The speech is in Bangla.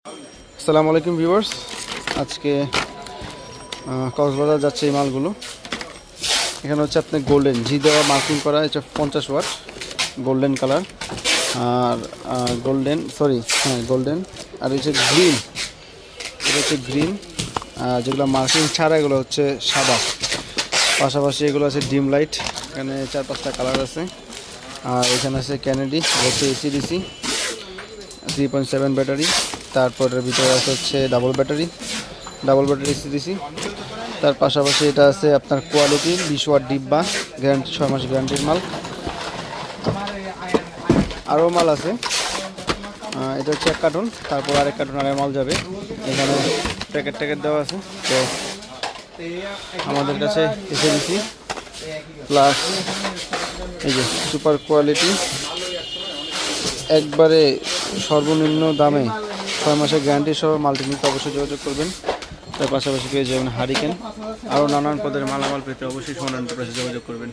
আসসালামু আলাইকুম ভিউয়ার্স, আজকে কক্সবাজার যাচ্ছে এই মালগুলো। এখানে হচ্ছে আপনার গোল্ডেন জি দেওয়া মার্কিং করা, এটা 50 ওয়াট গোল্ডেন কালার। আর গোল্ডেন। আর হচ্ছে গ্রিন, এটা হচ্ছে গ্রিন। আর যেগুলো মার্কিং ছাড়া এগুলো হচ্ছে সাদা। পাশাপাশি এগুলো আছে ডিম লাইট, এখানে 4-5টা কালার আছে। আর এখানে আছে ক্যানেডি, হচ্ছে এসিডিসি 3.7 ব্যাটারি। তারপরের ভিতরে আছে হচ্ছে ডাবল ব্যাটারি এসিডিসি। তার পাশাপাশি এটা আছে আপনার কোয়ালিটির 20 ওয়াট ডিব্বা, গ্যারান্টি 6 মাস গ্যারান্টির মাল। আরও মাল আছে, এটা হচ্ছে 1 কার্টুন, তারপর আরেক কার্টুন আরেক মাল যাবে। এখানে প্যাকেট দেওয়া আছে। তো আমাদের কাছে এসিডিসি প্লাস এই যে সুপার কোয়ালিটি, একবারে সর্বনিম্ন দামে 6 মাসের গ্যারান্টি সহ মালটি নিতে অবশ্যই যোগাযোগ করবেন। তার পাশাপাশি পেয়ে যাবেন হারিকেন। আরও নানান পদের মালামাল পেতে অবশ্যই সোনার এন্টারপ্রাইজে যোগাযোগ করবেন।